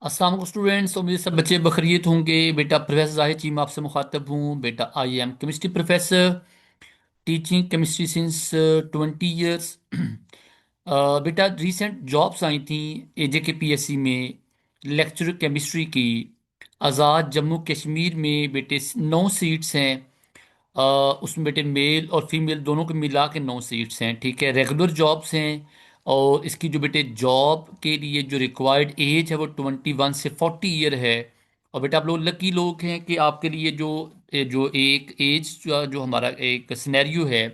अस्सलाम वालेकुम स्टूडेंट्स। उम्मीद सब बच्चे बखैरियत होंगे। बेटा प्रोफेसर जाहिद चीमा आपसे मुखातब हूँ। बेटा I am chemistry professor, teaching chemistry since 20 years. बेटा रिसेंट जॉब्स आई थी एजे के पीएससी में, लेक्चरर केमिस्ट्री की। आज़ाद जम्मू कश्मीर में बेटे 9 सीट्स हैं। उसमें बेटे मेल और फीमेल दोनों को मिला के 9 सीट्स हैं। ठीक है, रेगुलर जॉब्स हैं। और इसकी जो बेटे जॉब के लिए जो रिक्वायर्ड एज है वो 21 से 40 ईयर है। और बेटा आप लोग लकी लोग हैं कि आपके लिए जो जो एक एज जो हमारा एक सिनेरियो है,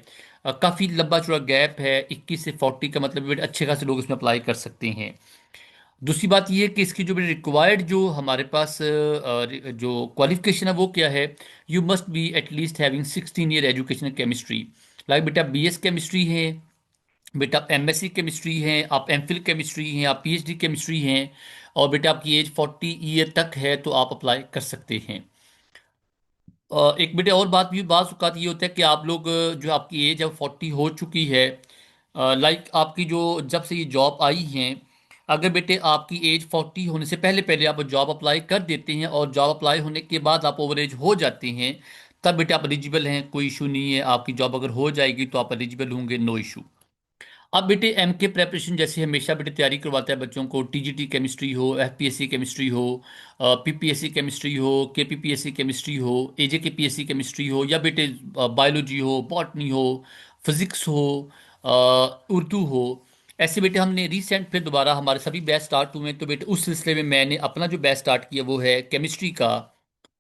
काफ़ी लंबा चौड़ा गैप है। 21 से 40 का मतलब बेटे अच्छे खासे लोग इसमें अप्लाई कर सकते हैं। दूसरी बात यह है कि इसकी जो रिक्वायर्ड जो हमारे पास जो क्वालिफिकेशन है वो क्या है। You must be at least having 16 year education in chemistry. Like बेटा बीएस केमिस्ट्री है, बेटा आप एमएससी केमिस्ट्री हैं, आप एमफिल केमिस्ट्री हैं, आप पीएचडी केमिस्ट्री हैं, और बेटा आपकी एज 40 ईयर तक है तो आप अप्लाई कर सकते हैं। एक बेटे और बात भी बात औकात ये होता है कि आप लोग जो आपकी एज है 40 हो चुकी है। लाइक आपकी जो जब से ये जॉब आई हैं, अगर बेटे आपकी एज 40 होने से पहले पहले आप जॉब अप्लाई कर देते हैं और जॉब अप्लाई होने के बाद आप ओवर एज हो जाते हैं, तब बेटे आप एलिजिबल हैं, कोई इशू नहीं है। आपकी जॉब अगर हो जाएगी तो आप एलिजिबल होंगे, नो इशू। अब बेटे एम के प्रेपरेशन जैसे हमेशा बेटे तैयारी करवाता है बच्चों को, टीजीटी केमिस्ट्री हो, एफपीएससी केमिस्ट्री हो, पीपीएससी केमिस्ट्री हो, केपीपीएससी केमिस्ट्री हो, एजे के पीएससी केमिस्ट्री हो, या बेटे बायोलॉजी हो, बॉटनी हो, फिजिक्स हो, उर्दू हो। ऐसे बेटे हमने रिसेंट फिर दोबारा हमारे सभी बैच स्टार्ट हुए हैं, तो बेटे उस सिलसिले में मैंने अपना जो बैच स्टार्ट किया वो है केमिस्ट्री का।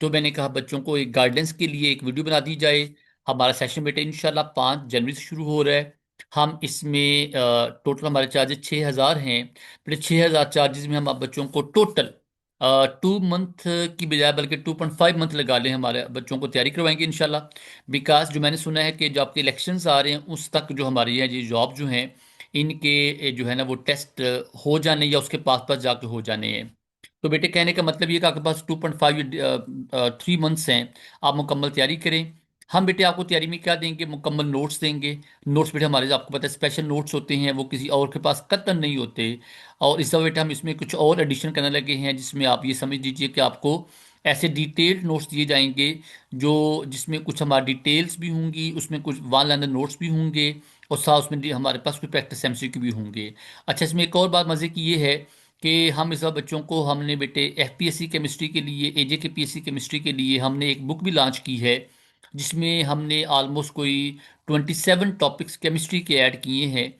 तो मैंने कहा बच्चों को एक गाइडेंस के लिए एक वीडियो बना दी जाए। हमारा सेशन बेटे इंशाल्लाह 5 जनवरी से शुरू हो रहा है। हम इसमें टोटल हमारे चार्जेस 6,000 हैं। फिर 6,000 चार्जेस में हम अब बच्चों को टोटल 2 मंथ की बजाय बल्कि 2.5 मंथ लगा लें, हमारे बच्चों को तैयारी करवाएंगे इंशाल्लाह। बिकॉज जो मैंने सुना है कि जो आपके इलेक्शंस आ रहे हैं उस तक जो हमारी है ये जॉब जो हैं, इनके जो है ना वो टेस्ट हो जाने या उसके पास पास जाके हो जाने हैं। तो बेटे कहने का मतलब ये कि आपके पास 2.5 3 मंथ्स हैं, आप मुकम्मल तैयारी करें। हम बेटे आपको तैयारी में क्या देंगे, मुकम्मल नोट्स देंगे। नोट्स बेटे हमारे आपको पता है स्पेशल नोट्स होते हैं, वो किसी और के पास कतई नहीं होते। और इस दफा बेटे हम इसमें कुछ और एडिशन करने लगे हैं, जिसमें आप ये समझ लीजिए कि आपको ऐसे डिटेल्ड नोट्स दिए जाएंगे जो जिसमें कुछ हमारी डिटेल्स भी होंगी, उसमें कुछ वन लाइनर नोट्स भी होंगे, और साथ उसमें हमारे पास कुछ प्रैक्टिस एमसीक्यू भी होंगे। अच्छा, इसमें एक और बात मज़े की ये है कि हम इस बार बच्चों को हमने बेटे एफपीएससी केमिस्ट्री के लिए, एजे के पीएससी केमिस्ट्री के लिए हमने एक बुक भी लॉन्च की है, जिसमें हमने आलमोस्ट कोई 27 टॉपिक्स केमिस्ट्री के ऐड किए हैं,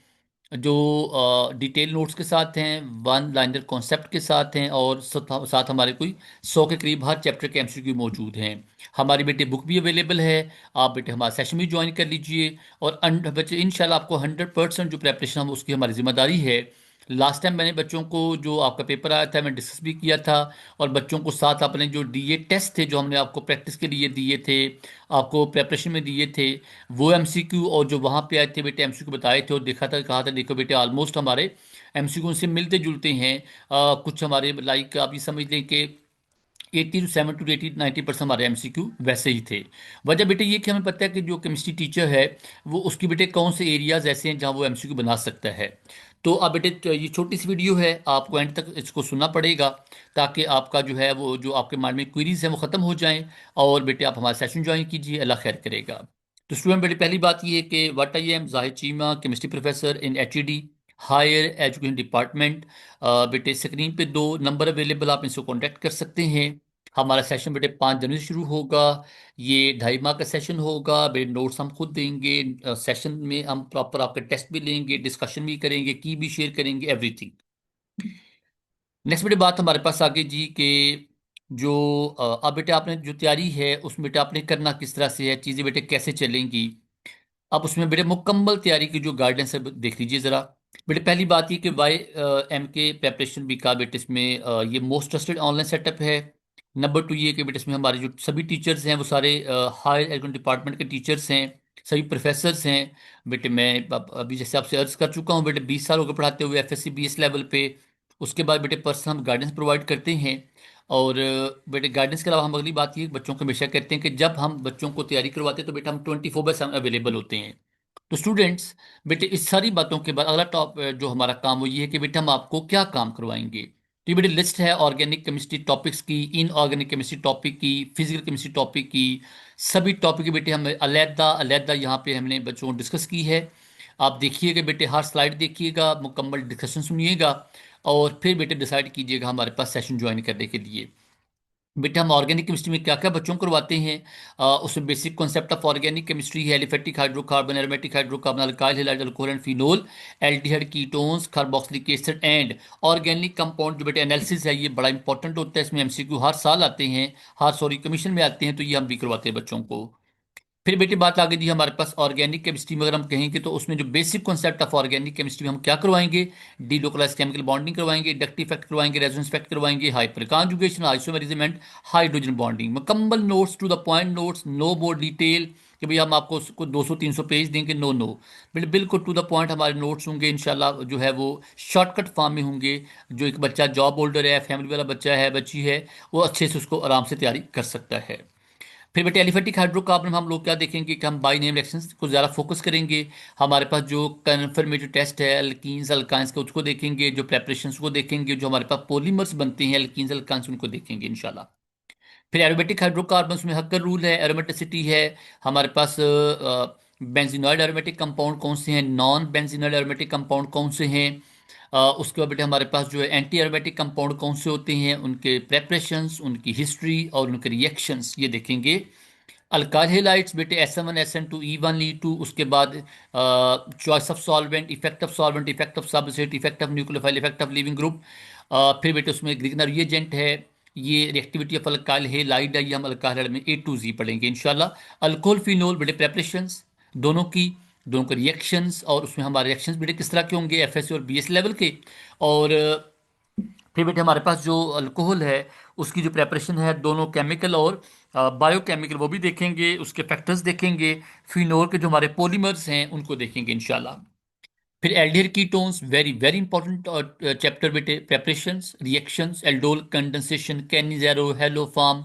जो डिटेल नोट्स के साथ हैं, वन लाइनर कॉन्सेप्ट के साथ हैं, और साथ हमारे कोई 100 के करीब हर चैप्टर के एमसीक्यू मौजूद हैं। हमारी बेटे बुक भी अवेलेबल है, आप बेटे हमारा सेशन भी ज्वाइन कर लीजिए। और बच्चे इंशाल्लाह आपको 100% जो प्रेपरेशन हम उसकी हमारी जिम्मेदारी है। लास्ट टाइम मैंने बच्चों को जो आपका पेपर आया था मैं डिस्कस भी किया था, और बच्चों को साथ अपने जो डीए टेस्ट थे जो हमने आपको प्रैक्टिस के लिए दिए थे, आपको प्रेपरेशन में दिए थे, वो एमसीक्यू और जो वहाँ पे आए थे बेटे एमसीक्यू बताए थे, और देखा था कहा था देखो बेटे ऑलमोस्ट हमारे एमसीक्यू से मिलते जुलते हैं। कुछ हमारे लाइक आप ये समझ लें कि 80 to 90% हमारे एमसीक्यू वैसे ही थे। वजह बेटे ये कि हमें पता है कि जो केमिस्ट्री टीचर है वो उसकी बेटे कौन से एरियाज ऐसे हैं जहाँ वो एमसीक्यू बना सकता है। तो अब बेटे तो ये छोटी सी वीडियो है, आपको एंड तक इसको सुनना पड़ेगा, ताकि आपका जो है वो जो आपके माइंड में क्वेरीज हैं वो ख़त्म हो जाएं। और बेटे आप हमारा सेशन ज्वाइन कीजिए, अल्लाह खैर करेगा। तो स्टूडेंट बेटे पहली बात ये है कि what I am Zahid Cheema, chemistry professor in HED higher education department. बेटे स्क्रीन पे 2 नंबर अवेलेबल, आप इनसे कांटेक्ट कर सकते हैं। हमारा सेशन बेटे 5 जनवरी से शुरू होगा। ये 2.5 माह का सेशन होगा। बेटे नोट्स हम खुद देंगे, सेशन में हम प्रॉपर आपके टेस्ट भी लेंगे, डिस्कशन भी करेंगे, की भी शेयर करेंगे, एवरीथिंग। नेक्स्ट बेटे बात हमारे पास आगे जी कि जो अब बेटे आपने जो तैयारी है उसमें बेटे आपने करना किस तरह से है, चीज़ें बेटे कैसे चलेंगी। अब उसमें बेटे मुकम्मल तैयारी की जो गाइडेंस है देख लीजिए ज़रा। बेटे पहली बात ये कि वाई एम के प्रेपरेशन भी का बेटे इसमें ये मोस्ट ट्रस्टेड ऑनलाइन सेटअप है। नंबर 2 ये कि बेटे इसमें हमारे जो सभी टीचर्स हैं वो सारे हायर एजुकेशन डिपार्टमेंट के टीचर्स हैं, सभी प्रोफेसर्स हैं। बेटे मैं अभी जैसे आपसे अर्ज कर चुका हूँ बेटे 20 साल हो गए पढ़ाते हुए एफएससी बीएस लेवल पे। उसके बाद बेटे पर्सनल हम गाइडेंस प्रोवाइड करते हैं। और बेटे गाइडेंस के अलावा हम अगली बात ये बच्चों को हमेशा कहते हैं कि जब हम बच्चों को तैयारी करवाते हैं तो बेटा हम 24/7 अवेलेबल होते हैं। तो स्टूडेंट्स बेटे इस सारी बातों के बाद अगला टॉप जो हमारा काम वो ये है कि बेटा हम आपको क्या काम करवाएंगे। तो ये बड़ी लिस्ट है ऑर्गेनिक केमिस्ट्री टॉपिक्स की, इनऑर्गेनिक केमिस्ट्री टॉपिक की, फिजिकल केमिस्ट्री टॉपिक की, सभी टॉपिक के बेटे हम अलहदा अलहदा यहाँ पे हमने बच्चों को डिस्कस की है। आप देखिएगा बेटे, हर स्लाइड देखिएगा, मुकम्मल डिस्कशन सुनिएगा और फिर बेटे डिसाइड कीजिएगा हमारे पास सेशन ज्वाइन करने के लिए। बेटा हम ऑर्गेनिक केमिस्ट्री में क्या क्या बच्चों को करवाते हैं, उसमें basic concept of organic chemistry है, aliphatic hydrocarbon, aromatic hydrocarbon, alkyl halide, alcohol and phenol, aldehyde, ketones, carboxylic acid and organic compound. जो बेटा एनालिसिस है ये बड़ा इंपॉर्टेंट होता है, इसमें एमसीक्यू हर साल आते हैं, हर सॉरी कमीशन में आते हैं, तो ये हम भी करवाते हैं बच्चों को। फिर बेटी बात आ गई जी हमारे पास ऑर्गेनिक केमिस्ट्री में, अगर हम कहेंगे तो उसमें जो basic concept of organic chemistry में हम क्या करवाएंगे, डीलोकलाइज केमिकल बॉन्डिंग करवाएंगे, डक्ट इफेक्ट करवाएंगे, रेजोनेंस इफेक्ट करवाएंगे, hyper conjugation, isomerism and hydrogen bonding. मुकम्मल notes, to the point notes, no more detail कि भाई हम आपको उसको 200-300 पेज देंगे, नो नो, बिल्कुल टू द पॉइंट हमारे नोट्स होंगे इंशाल्लाह, जो है वो शॉर्टकट फॉर्म में होंगे। जो एक बच्चा जॉब होल्डर है, फैमिली वाला बच्चा है, बच्ची है, वो अच्छे से उसको आराम से तैयारी कर सकता है। फिर बेटे एलिफेटिक हाइड्रोकार्बन हम लोग क्या देखेंगे कि हम बाई नेम रिएक्शंस को ज़्यादा फोकस करेंगे। हमारे पास जो कन्फर्मेटिव टेस्ट है अल्कीन्स अल्काइंस का, उसको देखेंगे, जो प्रेपरेशंस को देखेंगे, जो हमारे पास पॉलीमर्स बनते हैं अल्कीन्स अल्काइंस, उनको देखेंगे इंशाल्लाह। फिर एरोमेटिक हाइड्रोकार्बन्स में हक्कर रूल है, एरोमेटिसिटी है, हमारे पास बेंजीनॉइड एरोमेटिक कंपाउंड कौन से हैं, नॉन बेंजीनॉइड एरोमेटिक कंपाउंड कौन से हैं, उसके बाद बेटे हमारे पास जो है एंटी एरोमेटिक कंपाउंड कौन से होते हैं, उनके प्रेपरेशंस, उनकी हिस्ट्री और उनके रिएक्शंस ये देखेंगे। अल्काइल हेलाइड्स बेटे SN1 SN2 E1 E2, उसके बाद choice of solvent, effect of solvent, effect of substrate, effect of nucleophile, effect of leaving group. फिर बेटे उसमें ग्रिगनर रिएजेंट है, ये रिएक्टिविटी ऑफ अल्काइल हेलाइड है, ये हम अल्काइल हेलाइड में A to Z पढ़ेंगे इंशाल्लाह। अल्कोहल फिनोल बेटे प्रेपरेशंस दोनों की, दोनों के रिएक्शंस, और उसमें हमारे रिएक्शंस बेटे किस तरह के होंगे, FSA और BS लेवल के। और फिर बेटे हमारे पास जो अल्कोहल है उसकी जो प्रेपरेशन है, दोनों केमिकल और बायोकेमिकल, वो भी देखेंगे, उसके फैक्टर्स देखेंगे। फिनोल के जो हमारे पॉलीमर्स हैं उनको देखेंगे इंशाल्लाह। फिर aldehyde ketones, very very important chapter बेटे, preparations, reactions, aldol condensation, Cannizzaro, haloform,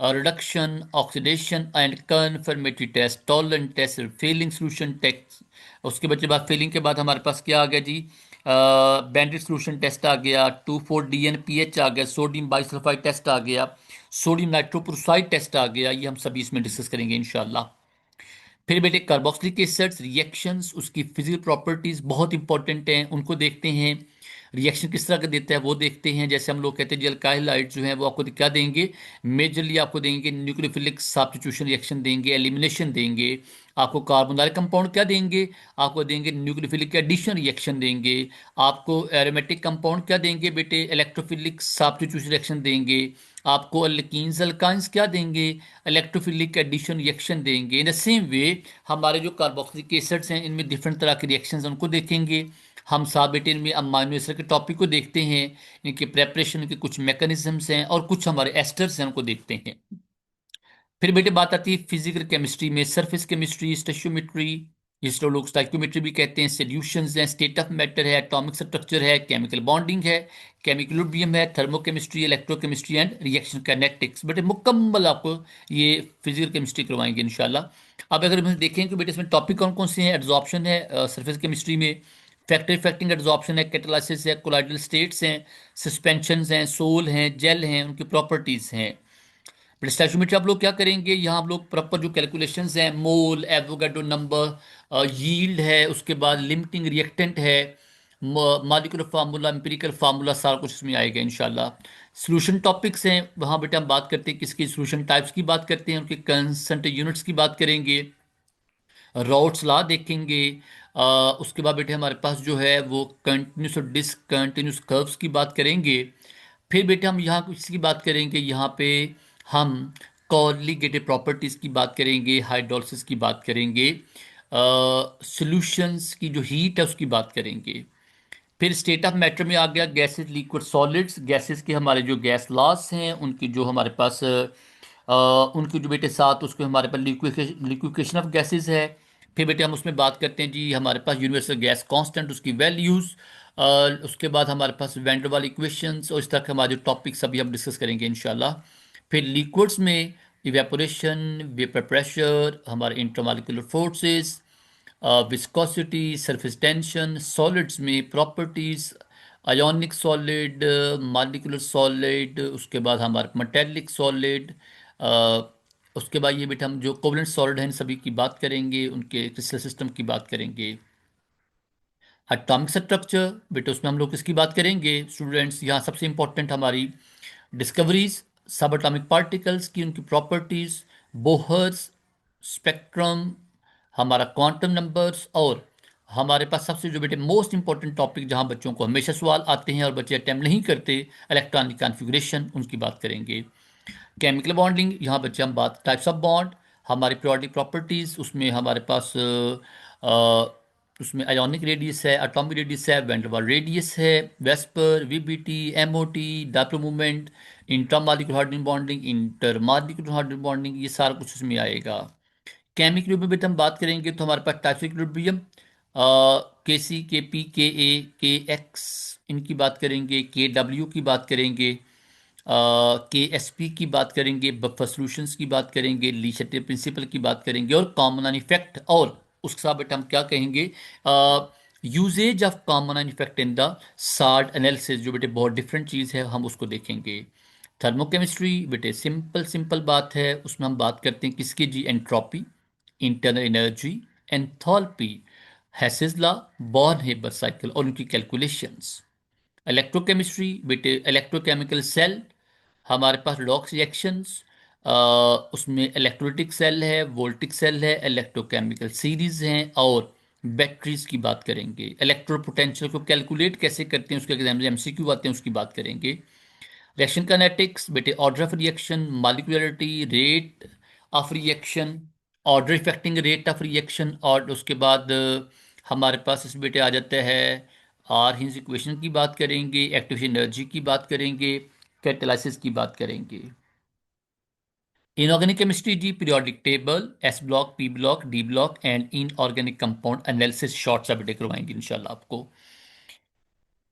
reduction, oxidation and confirmatory test, Tollens test, Fehling solution test. उसके बाद फेलिंग के बाद हमारे पास क्या आ गया जी, बैंडेड सोल्यूशन टेस्ट आ गया, 2,4-DNPH आ गया, सोडियम बाइसल्फाइड टेस्ट आ गया, सोडियम नाइट्रोक्लोराइड टेस्ट आ गया, ये हम सभी इसमें डिस्कस करेंगे इंशाल्लाह। फिर बेटे कार्बोक्सिलिक एसिड्स रिएक्शंस, उसकी फिजिकल प्रॉपर्टीज बहुत इंपॉर्टेंट हैं, उनको देखते हैं। रिएक्शन किस तरह का देता है वो देखते हैं। जैसे हम लोग कहते हैं जी अल्काइल हाइड जो है वो आपको क्या देंगे, मेजरली आपको देंगे न्यूक्लियोफिलिक सब्स्टिट्यूशन रिएक्शन देंगे, एलिमिनेशन देंगे। आपको कार्बोनाइल कंपाउंड क्या देंगे, आपको देंगे न्यूक्लियोफिलिक एडिशन रिएक्शन देंगे। आपको एरोमेटिक कंपाउंड क्या देंगे बेटे, इलेक्ट्रोफिलिक सब्स्टिट्यूशन रिएक्शन देंगे। आपको अल्कीन्स अल्काइंस क्या देंगे, इलेक्ट्रोफिलिक एडिशन रिएक्शन देंगे। इन द सेम वे हमारे जो कार्बोक्सिलिक एसिड्स हैं इनमें डिफरेंट तरह के रिएक्शंस उनको देखेंगे। हम साथ बेटे इनमें अमाइनो एसिड के टॉपिक को देखते हैं, इनके प्रेपरेशन के कुछ मैकेनिज्म्स हैं और कुछ हमारे एस्टर्स हैं उनको देखते हैं। फिर बेटे बात आती है फिजिकल केमिस्ट्री में, सरफेस केमिस्ट्री, स्टेशियोमेट्री, जिसको लोग स्टाइक्योमेट्री भी कहते हैं, सॉल्यूशंस हैं, स्टेट ऑफ मैटर है, एटॉमिक स्ट्रक्चर है, केमिकल बॉन्डिंग है, केमिकलिब्रियम है, thermochemistry, electrochemistry and reaction kinetics. बेटे मुकम्मल आपको ये फिजिकल केमिस्ट्री करवाएंगे इंशाल्लाह। अब अगर हम देखें कि बेटे इसमें टॉपिक कौन कौन से हैं, एड्जॉर्प्शन है सरफेस केमिस्ट्री में, फैक्टर इफेक्टिंग एड्जॉर्प्शन है, कैटालिसिस है, कोलाइडल स्टेट्स हैं, सस्पेंशन हैं, सोल हैं, जेल हैं, उनकी प्रॉपर्टीज हैं। फिर स्टैचूमेट्री आप लोग क्या करेंगे, यहाँ आप लोग प्रॉपर जो कैलकुलेशंस हैं, मोल, एवोगाड्रो नंबर, यील्ड है, उसके बाद लिमिटिंग रिएक्टेंट है, मॉलिक्यूलर फार्मूला, एम्पिरिकल फार्मूला, सारा कुछ इसमें आएगा इंशाल्लाह। सॉल्यूशन टॉपिक्स हैं, वहाँ बेटा हम बात करते हैं किसकी, सॉल्यूशन टाइप्स की बात करते हैं, उनके कंसेंट यूनिट्स की बात करेंगे, रॉट्स लॉ देखेंगे। उसके बाद बेटे हमारे पास जो है वो कंटिन्यूस और डिसकंटिन्यूस कर्व्स की बात करेंगे। फिर बेटे हम यहाँ इसकी बात करेंगे, यहाँ पे हम कॉलीगेटिव प्रॉपर्टीज की बात करेंगे, हाइड्रोलिसिस की बात करेंगे, सॉल्यूशंस की जो हीट है उसकी बात करेंगे। फिर स्टेट ऑफ मैटर में आ गया गैसेस, लिक्विड, सॉलिड्स। गैसेस के हमारे जो गैस लॉस हैं उनकी जो हमारे पास उनके जो बेटे साथ उसको हमारे पास लिक्विफिकेशन ऑफ गैसेस है। फिर बेटे हम उसमें बात करते हैं जी हमारे पास यूनिवर्सल गैस कांस्टेंट, उसकी वैल्यूज़। उसके बाद हमारे पास वैन डर वाल इक्वेशंस, और इस तरह के हमारे जो टॉपिक्स अभी हम डिस्कस करेंगे इंशाल्लाह। फिर लिक्विड्स में इवेपोरेशन, वेपर प्रेशर, हमारे intermolecular forces, viscosity, surface tension. Solids में properties, ionic solid, molecular solid, उसके बाद हमारे मेटेलिक सॉलिड, उसके बाद ये बेटा हम जो कोवलेंट सॉलिड हैं इन सभी की बात करेंगे, उनके क्रिस्टल सिस्टम की बात करेंगे। एटॉमिक स्ट्रक्चर बेटा उसमें हम लोग किसकी बात करेंगे स्टूडेंट्स, यहाँ सबसे इंपॉर्टेंट हमारी डिस्कवरीज, सब एटॉमिक पार्टिकल्स की उनकी प्रॉपर्टीज, बोहर्स स्पेक्ट्रम, हमारा क्वांटम नंबर्स, और हमारे पास सबसे जो बेटे मोस्ट इंपॉर्टेंट टॉपिक जहां बच्चों को हमेशा सवाल आते हैं और बच्चे अटेम्प्ट नहीं करते, इलेक्ट्रॉनिक कॉन्फ़िगरेशन, उनकी बात करेंगे। केमिकल बॉन्डिंग, यहाँ बच्चे हम बात टाइप्स ऑफ बॉन्ड, हमारी periodic प्रॉपर्टीज, उसमें हमारे पास उसमें आयोनिक रेडियस है, एटॉमिक रेडियस है, वैन डेर वाल्स रेडियस है, VSEPR, VBT, MOT, dipole movement, intramolecular hardening bonding, intermolecular hardening bonding, ये सारा कुछ उसमें आएगा। केमिक इक्विलिब्रियम हम बात करेंगे तो हमारे पास टाइप्स इक्विलिब्रियम, के सी, के पी, के ए, के एक्स, इनकी बात करेंगे, के डब्ल्यू की बात करेंगे, के एस पी की बात करेंगे, बफर सॉल्यूशंस की बात करेंगे, ली शर्ते प्रिंसिपल की बात करेंगे, और कॉमन इफेक्ट, और उसके साथ बेटा हम क्या कहेंगे, uses of common effect in the salt analysis, जो बेटे बहुत डिफरेंट चीज़ है, हम उसको देखेंगे। थर्मोकेमिस्ट्री बेटे सिंपल सिंपल बात है, उसमें हम बात करते हैं किसकी जी, entropy, internal energy, enthalpy, Hess's law, Born Haber cycle और उनकी कैलकुलेशंस। इलेक्ट्रोकेमिस्ट्री बेटे इलेक्ट्रोकेमिकल सेल, हमारे पास लॉक्स रिएक्शंस, उसमें इलेक्ट्रोलिटिक सेल है, वोल्टिक सेल है, इलेक्ट्रोकेमिकल सीरीज हैं, और बैटरीज की बात करेंगे। इलेक्ट्रो पोटेंशियल को कैलकुलेट कैसे करते हैं उसके एग्जाम में एमसीक्यू आते हैं, उसकी बात करेंगे। रिएक्शन काइनेटिक्स बेटे order of reaction, molecularity, rate of reaction, order affecting rate of reaction, और उसके बाद हमारे पास इस बेटे आ जाता है आर हिंस इक्वेशन की बात करेंगे, एक्टिवेशन एनर्जी की बात करेंगे, कैटालिसिस की बात करेंगे। इनऑर्गेनिक केमिस्ट्री जी, periodic table, s block, p block, d block and inorganic compound analysis short सा बेटे करवाएंगे इंशाल्लाह आपको।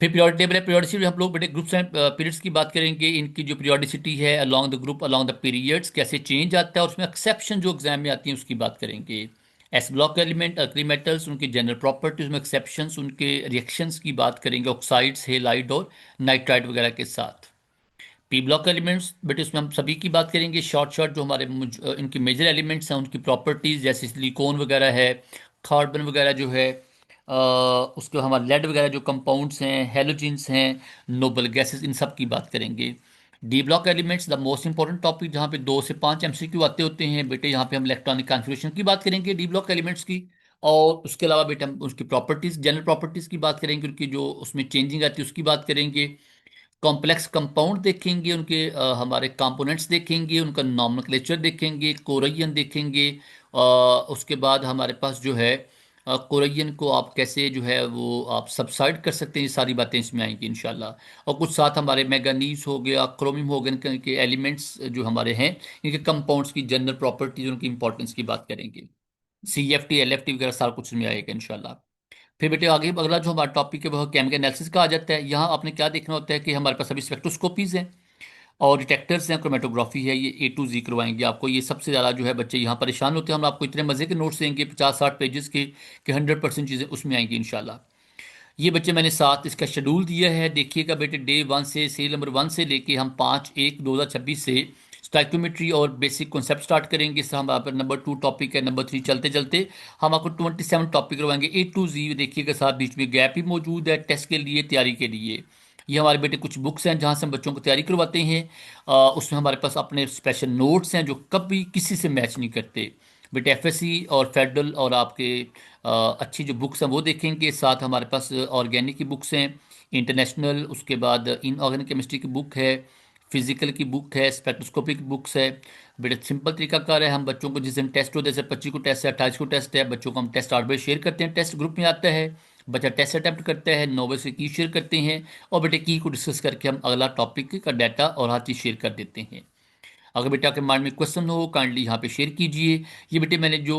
फिर पीरियोडिक टेबल है, पीरियोडिसिटी हम लोग बेटे ग्रुप्स एंड पीरियड्स की बात करेंगे, इनकी जो पीरियोडिसिटी है along the group along the periods कैसे चेंज आता है, और उसमें एक्सेप्शन जो एग्जाम में आती है उसकी बात करेंगे। S block element alkali metals, उनकी जनरल प्रॉपर्टीज में एक्सेप्शंस, उनके रिएक्शंस की बात करेंगे ऑक्साइड्स, हेलाइड और नाइट्राइड वगैरह के साथ। पी ब्लॉक एलिमेंट्स बेटे उसमें हम सभी की बात करेंगे शॉर्ट शॉर्ट, जो हमारे इनके मेजर एलिमेंट्स हैं उनकी प्रॉपर्टीज, जैसे सिलिकॉन वगैरह है, कार्बन वगैरह जो है, उसके हमारे लेड वगैरह जो कंपाउंड्स हैं, हेलोजेंस हैं, नोबल गैसेस, इन सब की बात करेंगे। D block elements the most important topic, जहाँ पे 2 से 5 एमसीक्यू आते होते हैं बेटे, यहाँ पे हम इलेक्ट्रॉनिक कॉन्फ़िगरेशन की बात करेंगे डी ब्लॉक एलिमेंट्स की, और उसके अलावा बेटे हम उसकी प्रॉपर्टीज, जनरल प्रॉपर्टीज की बात करेंगे, उनकी जो उसमें चेंजिंग आती है उसकी बात करेंगे। कॉम्प्लेक्स कंपाउंड देखेंगे, उनके हमारे कंपोनेंट्स देखेंगे, उनका नॉमेनक्लेचर देखेंगे, कोरियन देखेंगे, उसके बाद हमारे पास जो है कोरियन को आप कैसे जो है वो आप सबसाइड कर सकते हैं, ये सारी बातें इसमें आएंगी इंशाल्लाह। और कुछ साथ हमारे मैंगनीज हो गया, क्रोमियम हो गया, इनके एलिमेंट्स जो हमारे हैं, इनके कंपाउंड्स की जनरल प्रॉपर्टीज, उनकी इंपॉर्टेंस की बात करेंगे। CFT LFT वगैरह सारा कुछ इसमें आएगा इंशाल्लाह। फिर बेटे आगे अगला जो हमारा टॉपिक है वह केमिकल एनालिसिस का आ जाता है। यहाँ आपने क्या देखना होता है कि हमारे पास अभी स्पेक्ट्रोस्कोपीज हैं और डिटेक्टर्स हैं, क्रोमेटोग्राफी है, ये A to Z करवाएंगे आपको। ये सबसे ज़्यादा जो है बच्चे यहाँ परेशान होते हैं, हम आपको इतने मज़े के नोट्स देंगे 50-60 पेजेस के कि 100% चीज़ें उसमें आएंगी इंशाल्लाह। ये बच्चे मैंने साथ इसका शेड्यूल दिया है, देखिएगा बेटे डे 1 से सीरियल नंबर 1 से लेके हम 5/1/2026 से स्टाइकोमेट्री और बेसिक कॉन्सेप्ट स्टार्ट करेंगे। इससे हम पर नंबर 2 टॉपिक है, नंबर 3 चलते चलते हम आपको 27 टॉपिक करवाएंगे A to Z। देखिएगा साथ बीच में गैप भी मौजूद है टेस्ट के लिए, तैयारी के लिए। ये हमारे बेटे कुछ बुक्स हैं जहाँ से हम बच्चों को तैयारी करवाते हैं। उसमें हमारे पास अपने स्पेशल नोट्स हैं जो कभी किसी से मैच नहीं करते बेटे। FSC और फेडरल और आपके अच्छी जो बुक्स हैं वो देखेंगे। साथ हमारे पास ऑर्गेनिक की बुक्स हैं, इंटरनेशनल, उसके बाद इनऑर्गेनिक केमिस्ट्री की बुक है, फिजिकल की बुक है, स्पेक्ट्रोस्कोपी की बुक्स है। बड़े सिंपल तरीकाकार है, हम बच्चों को जिस दिन टेस्ट हो, जैसे 25 को टेस्ट है, 28 को टेस्ट है, बच्चों को हम टेस्ट 8 बजे शेयर करते हैं, टेस्ट ग्रुप में आता है, बच्चा टेस्ट अटेम्प्ट करता है, 9 बजे से की शेयर करते हैं, और बेटे की को डिस्कस करके हम अगला टॉपिक का डाटा और हर चीज़ शेयर कर देते हैं। अगर बेटा आपके माइंड में क्वेश्चन हो काइंडली यहाँ पे शेयर कीजिए। ये बेटे मैंने जो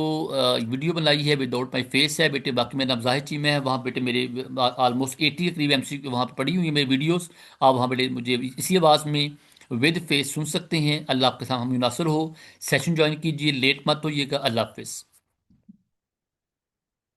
वीडियो बनाई है विदाउट माई फेस है बेटे, बाकी मेरा नाम जाहिद चीमा है, वहाँ बेटे मेरे ऑलमोस्ट 80 के करीब MC वहाँ पे पड़ी हुई है मेरी वीडियोस। आप वहाँ बेटे मुझे इसी आवाज़ में विद फेस सुन सकते हैं। अल्लाह आपके साथ हम मुनासर हो। सेशन ज्वाइन कीजिए, लेट मत होइएगा। अल्लाह हाफिज़।